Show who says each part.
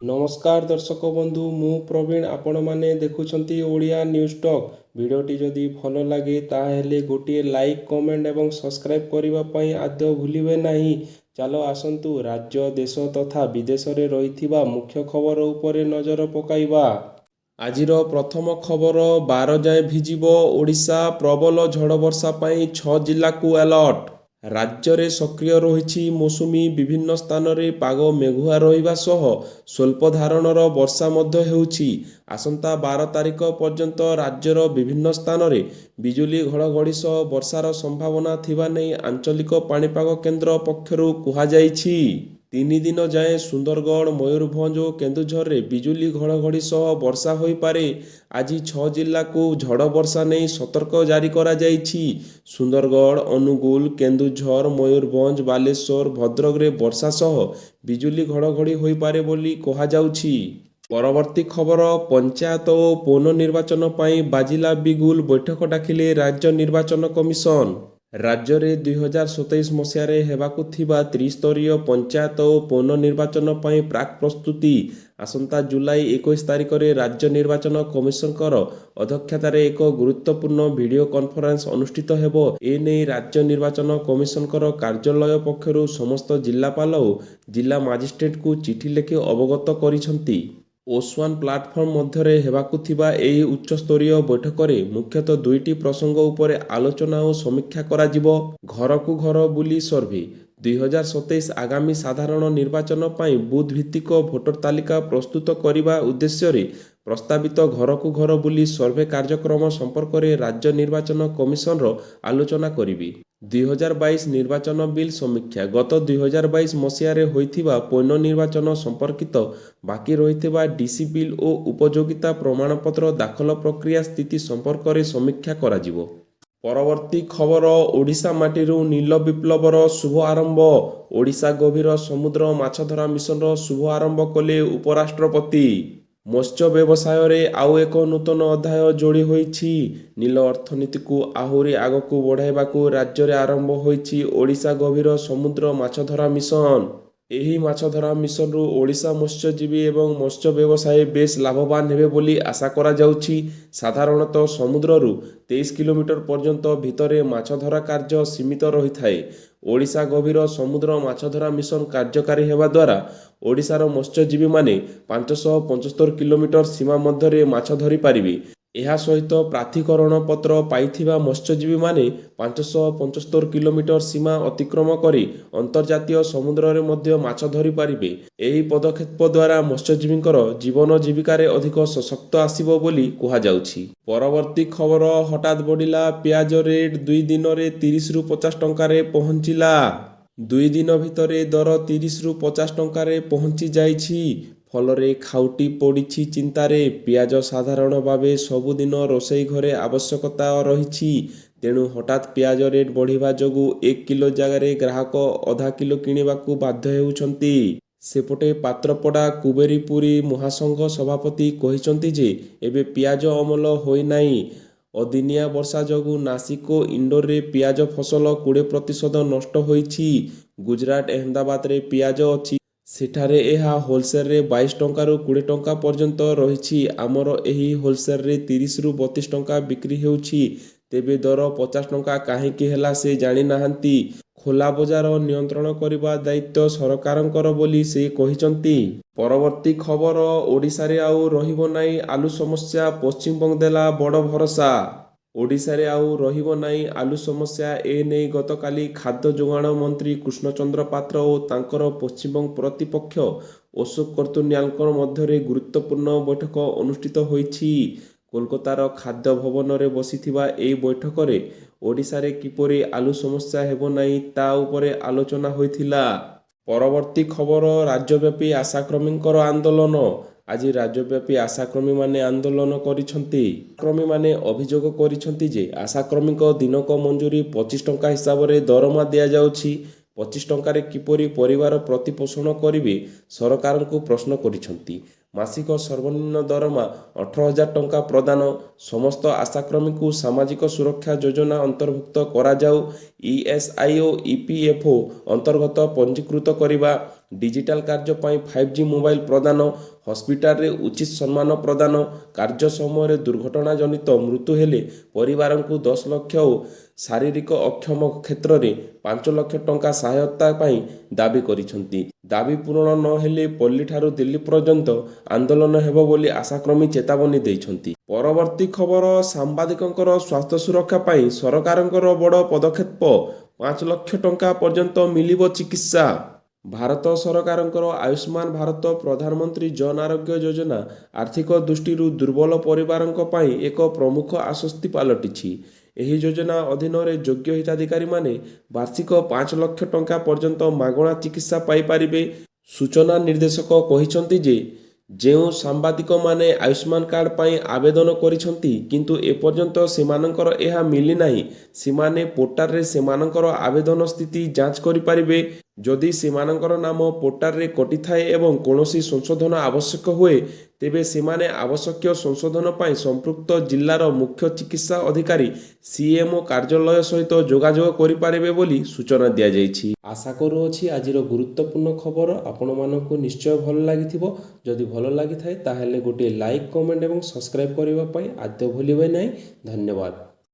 Speaker 1: नमस्कार दर्शक बंधु मु प्रवीण आपण माने देखुछंती ओडिया न्यूज टॉक। वीडियोटी जदि भल लगे ताहेले गोटे लाइक कमेंट एवं सब्सक्राइब करने पई आद्य भूलिबे नहीं। चलो आसंतु राज्य देश तथा विदेश रे रहिथिबा मुख्य खबर उपरे नजर पकाइबा। आजिर प्रथम खबर 12 जाए भिजिबो ओडिशा प्रबल झड़ वर्षा पई 6 जिला को अलर्ट। राज्ୟରେ ସକ୍ରିୟ ରହିଛି ମୌସୁମୀ ବିଭିନ୍ନ ସ୍ଥାନରେ ପାଗ ମେଘୁଆ ରହିବା ସହ ସ୍ୱଳ୍ପ ଧାରଣର ବର୍ଷା ମଧ୍ୟ ହେଉଛି। ଆସନ୍ତା 12 ତାରିଖ ପର୍ଯ୍ୟନ୍ତ ରାଜ୍ୟର ବିଭିନ୍ନ ସ୍ଥାନରେ ବିଜୁଳି ଘଡ଼ଘଡ଼ି ସହ ବର୍ଷାର ସମ୍ଭାବନା ଥିବା ନେଇ ଆଞ୍ଚଳିକ ପାଣିପାଗ କେନ୍ଦ୍ର ପକ୍ଷରୁ କୁହାଯାଇଛି। 3 ଦିନ ଯାଏଁ ସୁନ୍ଦରଗଡ଼ ମୟୂରଭଞ୍ଜ ଓ କେନ୍ଦୁଝରରେ ବିଜୁଳି ଘଡ଼ଘଡ଼ି ସହ ବର୍ଷା ହୋଇପାରେ। ଆଜି 6 ଜିଲ୍ଲାକୁ ଝଡ଼ ବର୍ଷା ନେଇ ସତର୍କ ଜାରି କରାଯାଇଛି। ସୁନ୍ଦରଗଡ଼ ଅନୁଗୁଳ କେନ୍ଦୁଝର ମୟୂରଭଞ୍ଜ ବାଲେଶ୍ୱର ଭଦ୍ରକରେ ବର୍ଷା ସହ ବିଜୁଳି ଘଡ଼ଘଡ଼ି ହୋଇପାରେ ବୋଲି କୁହାଯାଉଛି। ପରବର୍ତ୍ତୀ ଖବର ପଞ୍ଚାୟତ ଓ ପୌର ନିର୍ବାଚନ ପାଇଁ ବାଜିଲା ବିଗୁଲ ବୈଠକ ଡାକିଲେ ରାଜ୍ୟ ନିର୍ବାଚନ କମିଶନ। ରାଜ୍ୟରେ 2027 ମସିହାରେ ହେବାକୁ ଥିବା ତ୍ରିସ୍ତରୀୟ ପଞ୍ଚାୟତ ଓ ପୌର ନିର୍ବାଚନ ପାଇଁ ପ୍ରାକ୍ ପ୍ରସ୍ତୁତି। ଆସନ୍ତା ଜୁଲାଇ 21 ତାରିଖରେ ରାଜ୍ୟ ନିର୍ବାଚନ କମିଶନଙ୍କର ଅଧ୍ୟକ୍ଷତାରେ ଏକ ଗୁରୁତ୍ୱପୂର୍ଣ୍ଣ ଭିଡ଼ିଓ କନଫରେନ୍ସ ଅନୁଷ୍ଠିତ ହେବ। ଏନେଇ ରାଜ୍ୟ ନିର୍ବାଚନ କମିଶନଙ୍କର କାର୍ଯ୍ୟାଳୟ ପକ୍ଷରୁ ସମସ୍ତ ଜିଲ୍ଲାପାଳ ଓ ଜିଲ୍ଲା ମାଜିଷ୍ଟ୍ରେଟଙ୍କୁ ଚିଠି ଲେଖି ଅବଗତ କରିଛନ୍ତି। ଓସ୍ୱାନ ପ୍ଲାଟଫର୍ମ ମଧ୍ୟରେ ହେବାକୁ ଥିବା ଏହି ଉଚ୍ଚସ୍ତରୀୟ ବୈଠକରେ ମୁଖ୍ୟତଃ ଦୁଇଟି ପ୍ରସଙ୍ଗ ଉପରେ ଆଲୋଚନା ଓ ସମୀକ୍ଷା କରାଯିବ। ଘରକୁ ଘର ବୁଲି ସର୍ଭେ 2027 ଆଗାମୀ ସାଧାରଣ ନିର୍ବାଚନ ପାଇଁ ବୁଥ୍ ଭିତ୍ତିକ ଭୋଟର ତାଲିକା ପ୍ରସ୍ତୁତ କରିବା ଉଦ୍ଦେଶ୍ୟରେ ପ୍ରସ୍ତାବିତ ଘରକୁ ଘର ବୁଲି ସର୍ଭେ କାର୍ଯ୍ୟକ୍ରମ ସମ୍ପର୍କରେ ରାଜ୍ୟ ନିର୍ବାଚନ କମିଶନର ଆଲୋଚନା କରିବେ। 2022 ନିର୍ବାଚନ ବିଲ୍ ସମୀକ୍ଷା ଗତ 2022 ମସିହାରେ ହୋଇଥିବା ପୌର ନିର୍ବାଚନ ସମ୍ପର୍କିତ ବାକି ରହିଥିବା ଡିସି ବିଲ୍ ଓ ଉପଯୋଗିତା ପ୍ରମାଣପତ୍ର ଦାଖଲ ପ୍ରକ୍ରିୟା ସ୍ଥିତି ସମ୍ପର୍କରେ ସମୀକ୍ଷା କରାଯିବ। ପରବର୍ତ୍ତୀ ଖବର ଓଡ଼ିଶା ମାଟିରୁ ନୀଳ ବିପ୍ଳବର ଶୁଭ ଆରମ୍ଭ। ଓଡ଼ିଶା ଗଭୀର ସମୁଦ୍ର ମାଛଧରା ମିଶନର ଶୁଭ ଆରମ୍ଭ କଲେ ଉପରାଷ୍ଟ୍ରପତି। ମତ୍ସ୍ୟ ବ୍ୟବସାୟରେ ଆଉ ଏକ ନୂତନ ଅଧ୍ୟାୟ ଯୋଡ଼ି ହୋଇଛି। ନୀଳ ଅର୍ଥନୀତିକୁ ଆହୁରି ଆଗକୁ ବଢ଼ାଇବାକୁ ରାଜ୍ୟରେ ଆରମ୍ଭ ହୋଇଛି ଓଡ଼ିଶା ଗଭୀର ସମୁଦ୍ର ମାଛଧରା ମିଶନ। ଏହି ମାଛଧରା ମିଶନରୁ ଓଡ଼ିଶା ମତ୍ସ୍ୟଜୀବୀ ଏବଂ ମତ୍ସ୍ୟ ବ୍ୟବସାୟୀ ବେଶ୍ ଲାଭବାନ ହେବେ ବୋଲି ଆଶା କରାଯାଉଛି। ସାଧାରଣତଃ ସମୁଦ୍ରରୁ 23 କିଲୋମିଟର ପର୍ଯ୍ୟନ୍ତ ଭିତରେ ମାଛଧରା କାର୍ଯ୍ୟ ସୀମିତ ରହିଥାଏ। ଓଡ଼ିଶା ଗଭୀର ସମୁଦ୍ର ମାଛଧରା ମିଶନ କାର୍ଯ୍ୟକାରୀ ହେବା ଦ୍ୱାରା ଓଡ଼ିଶାର ମତ୍ସ୍ୟଜୀବୀମାନେ 575 କିଲୋମିଟର ସୀମା ମଧ୍ୟରେ ମାଛ ଧରିପାରିବେ। ଏହା ସହିତ ପ୍ରାଧିକରଣ ପତ୍ର ପାଇଥିବା ମତ୍ସ୍ୟଜୀବୀମାନେ 575 କିଲୋମିଟର ସୀମା ଅତିକ୍ରମ କରି ଅନ୍ତର୍ଜାତୀୟ ସମୁଦ୍ରରେ ମଧ୍ୟ ମାଛ ଧରିପାରିବେ। ଏହି ପଦକ୍ଷେପ ଦ୍ୱାରା ମତ୍ସ୍ୟଜୀବୀଙ୍କର ଜୀବନ ଜୀବିକାରେ ଅଧିକ ସଶକ୍ତ ଆସିବ ବୋଲି କୁହାଯାଉଛି। ପରବର୍ତ୍ତୀ ଖବର ହଠାତ୍ ବଢ଼ିଲା ପିଆଜ ରେଟ୍ 2 ଦିନରେ 30ରୁ 50 ଟଙ୍କାରେ ପହଞ୍ଚିଲା। 2 ଦିନ ଭିତରେ ଦର 30ରୁ 50 ଟଙ୍କାରେ ପହଞ୍ଚି ଯାଇଛି। ଫଳରେ ଖାଉଟି ପଡ଼ିଛି ଚିନ୍ତାରେ। ପିଆଜ ସାଧାରଣ ଭାବେ ସବୁଦିନ ରୋଷେଇ ଘରେ ଆବଶ୍ୟକତା ରହିଛି। ତେଣୁ ହଠାତ୍ ପିଆଜ ରେଟ୍ ବଢ଼ିବା ଯୋଗୁଁ 1 କିଲୋ ଜାଗାରେ ଗ୍ରାହକ ଅଧା କିଲୋ କିଣିବାକୁ ବାଧ୍ୟ ହେଉଛନ୍ତି। ସେପଟେ ପାତ୍ରପଡ଼ା କୁବେରୀପୁରୀ ମହାସଂଘ ସଭାପତି କହିଛନ୍ତି ଯେ ଏବେ ପିଆଜ ଅମଳ ହୋଇନାହିଁ। ଅଦିନିଆ ବର୍ଷା ଯୋଗୁଁ ନାସିକ ଓ ଇଣ୍ଡୋରରେ ପିଆଜ ଫସଲ 20% ନଷ୍ଟ ହୋଇଛି। ଗୁଜରାଟ ଅହମ୍ମଦାବାଦରେ ପିଆଜ ଅଛି। ସେଠାରେ ଏହା ହୋଲସେଲରେ 22 ଟଙ୍କାରୁ 20 ଟଙ୍କା ପର୍ଯ୍ୟନ୍ତ ରହିଛି। ଆମର ଏହି ହୋଲସେଲରେ 30ରୁ 32 ଟଙ୍କା ବିକ୍ରି ହେଉଛି। ତେବେ ଦର 50 ଟଙ୍କା କାହିଁକି ହେଲା ସେ ଜାଣିନାହାନ୍ତି। ଖୋଲା ବଜାର ନିୟନ୍ତ୍ରଣ କରିବା ଦାୟିତ୍ୱ ସରକାରଙ୍କର ବୋଲି ସେ କହିଛନ୍ତି। ପରବର୍ତ୍ତୀ ଖବର ଓଡ଼ିଶାରେ ଆଉ ରହିବ ନାହିଁ ଆଲୁ ସମସ୍ୟା ପଶ୍ଚିମବଙ୍ଗ ଦେଲା ବଡ଼ ଭରସା। ଓଡ଼ିଶାରେ ଆଉ ରହିବ ନାହିଁ ଆଲୁ ସମସ୍ୟା। ଏନେଇ ଗତକାଲି ଖାଦ୍ୟ ଯୋଗାଣ ମନ୍ତ୍ରୀ କୃଷ୍ଣଚନ୍ଦ୍ର ପାତ୍ର ଓ ତାଙ୍କର ପଶ୍ଚିମବଙ୍ଗ ପ୍ରତିପକ୍ଷ ଅଶୋକ କର୍ତୁନିଆଙ୍କ ମଧ୍ୟରେ ଗୁରୁତ୍ୱପୂର୍ଣ୍ଣ ବୈଠକ ଅନୁଷ୍ଠିତ ହୋଇଛି। କୋଲକାତାର ଖାଦ୍ୟ ଭବନରେ ବସିଥିବା ଏହି ବୈଠକରେ ଓଡ଼ିଶାରେ କିପରି ଆଲୁ ସମସ୍ୟା ହେବ ନାହିଁ ତା ଉପରେ ଆଲୋଚନା ହୋଇଥିଲା। ପରବର୍ତ୍ତୀ ଖବର ରାଜ୍ୟବ୍ୟାପୀ ଆଶାକର୍ମୀଙ୍କର ଆନ୍ଦୋଳନ। ଆଜି ରାଜ୍ୟବ୍ୟାପୀ ଆଶାକର୍ମୀମାନେ ଆନ୍ଦୋଳନ କରିଛନ୍ତି। ଆଶାକର୍ମୀମାନେ ଅଭିଯୋଗ କରିଛନ୍ତି ଯେ ଆଶାକର୍ମୀଙ୍କ ଦିନକ ମଜୁରୀ 25 ଟଙ୍କା ହିସାବରେ ଦରମା ଦିଆଯାଉଛି। 25 ଟଙ୍କାରେ କିପରି ପରିବାର ପ୍ରତିପୋଷଣ କରିବେ ସରକାରଙ୍କୁ ପ୍ରଶ୍ନ କରିଛନ୍ତି। ମାସିକ ସର୍ବନିମ୍ନ ଦରମା 18,000 ଟଙ୍କା ପ୍ରଦାନ। ସମସ୍ତ ଆଶାକର୍ମୀଙ୍କୁ ସାମାଜିକ ସୁରକ୍ଷା ଯୋଜନା ଅନ୍ତର୍ଭୁକ୍ତ କରାଯାଉ। ଇଏସ୍ଆଇ ଓ ଇପିଏଫ୍ଓ ଅନ୍ତର୍ଗତ ପଞ୍ଜୀକୃତ କରିବା। डिजिटाल कार्य ପାଇଁ 5G ମୋବାଇଲ ପ୍ରଦାନ, ହସ୍ପିଟାଲରେ ଉଚିତ ସମ୍ମାନ ପ୍ରଦାନ, କାର୍ଯ୍ୟ ସମୟରେ ଦୁର୍ଘଟଣା ଜନିତ ମୃତ୍ୟୁ ହେଲେ ପରିବାରଙ୍କୁ 10 ଲକ୍ଷ ଓ ଶାରୀରିକ ଅକ୍ଷମ କ୍ଷେତ୍ରରେ 5 ଲକ୍ଷ ଟଙ୍କା ସହାୟତା ପାଇଁ ଦାବି କରିଛନ୍ତି। ଦାବି ପୂରଣ ନ ହେଲେ ପଲ୍ଲୀଠାରୁ ଦିଲ୍ଲୀ ପର୍ଯ୍ୟନ୍ତ ଆନ୍ଦୋଳନ ହେବ ବୋଲି ଆଶାକର୍ମୀ ଚେତାବନୀ ଦେଇଛନ୍ତି। ପରବର୍ତ୍ତୀ ଖବର, ସାମ୍ବାଦିକଙ୍କର ସ୍ୱାସ୍ଥ୍ୟ ସୁରକ୍ଷା ପାଇଁ ସରକାରଙ୍କର ବଡ଼ ପଦକ୍ଷେପ, 5 ଲକ୍ଷ ଟଙ୍କା ପର୍ଯ୍ୟନ୍ତ ମିଳିବ ଚିକିତ୍ସା। ଭାରତ ସରକାରଙ୍କର ଆୟୁଷ୍ମାନ ଭାରତ ପ୍ରଧାନମନ୍ତ୍ରୀ ଜନ ଆରୋଗ୍ୟ ଯୋଜନା ଆର୍ଥିକ ଦୃଷ୍ଟିରୁ ଦୁର୍ବଳ ପରିବାରଙ୍କ ପାଇଁ ଏକ ପ୍ରମୁଖ ଆଶ୍ୱସ୍ତି ପାଲଟିଛି। ଏହି ଯୋଜନା ଅଧୀନରେ ଯୋଗ୍ୟ ହିତାଧିକାରୀମାନେ ବାର୍ଷିକ 5 ଲକ୍ଷ ଟଙ୍କା ପର୍ଯ୍ୟନ୍ତ ମାଗଣା ଚିକିତ୍ସା ପାଇପାରିବେ। ସୂଚନା ନିର୍ଦ୍ଦେଶକ କହିଛନ୍ତି ଯେ ଯେଉଁ ସାମ୍ବାଦିକମାନେ ଆୟୁଷ୍ମାନ କାର୍ଡ଼ ପାଇଁ ଆବେଦନ କରିଛନ୍ତି କିନ୍ତୁ ଏପର୍ଯ୍ୟନ୍ତ ସେମାନଙ୍କର ଏହା ମିଳିନାହିଁ, ସେମାନେ ପୋର୍ଟାଲରେ ସେମାନଙ୍କର ଆବେଦନ ସ୍ଥିତି ଯାଞ୍ଚ କରିପାରିବେ। ଯଦି ସେମାନଙ୍କର ନାମ ପୋର୍ଟାଲରେ କଟିଥାଏ ଏବଂ କୌଣସି ସଂଶୋଧନ ଆବଶ୍ୟକ ହୁଏ, ତେବେ ସେମାନେ ଆବଶ୍ୟକୀୟ ସଂଶୋଧନ ପାଇଁ ସମ୍ପୃକ୍ତ ଜିଲ୍ଲାର ମୁଖ୍ୟ ଚିକିତ୍ସା ଅଧିକାରୀ CMO କାର୍ଯ୍ୟାଳୟ ସହିତ ଯୋଗାଯୋଗ କରିପାରିବେ ବୋଲି ସୂଚନା ଦିଆଯାଇଛି। ଆଶା କରୁଅଛି ଆଜିର ଗୁରୁତ୍ୱପୂର୍ଣ୍ଣ ଖବର ଆପଣମାନଙ୍କୁ ନିଶ୍ଚୟ ଭଲ ଲାଗିଥିବ। ଯଦି ଭଲ ଲାଗିଥାଏ ତାହେଲେ ଗୋଟିଏ ଲାଇକ୍, କମେଣ୍ଟ ଏବଂ ସବସ୍କ୍ରାଇବ୍ କରିବା ପାଇଁ ଆଦୌ ଭୁଲିବେ ନାହିଁ। ଧନ୍ୟବାଦ।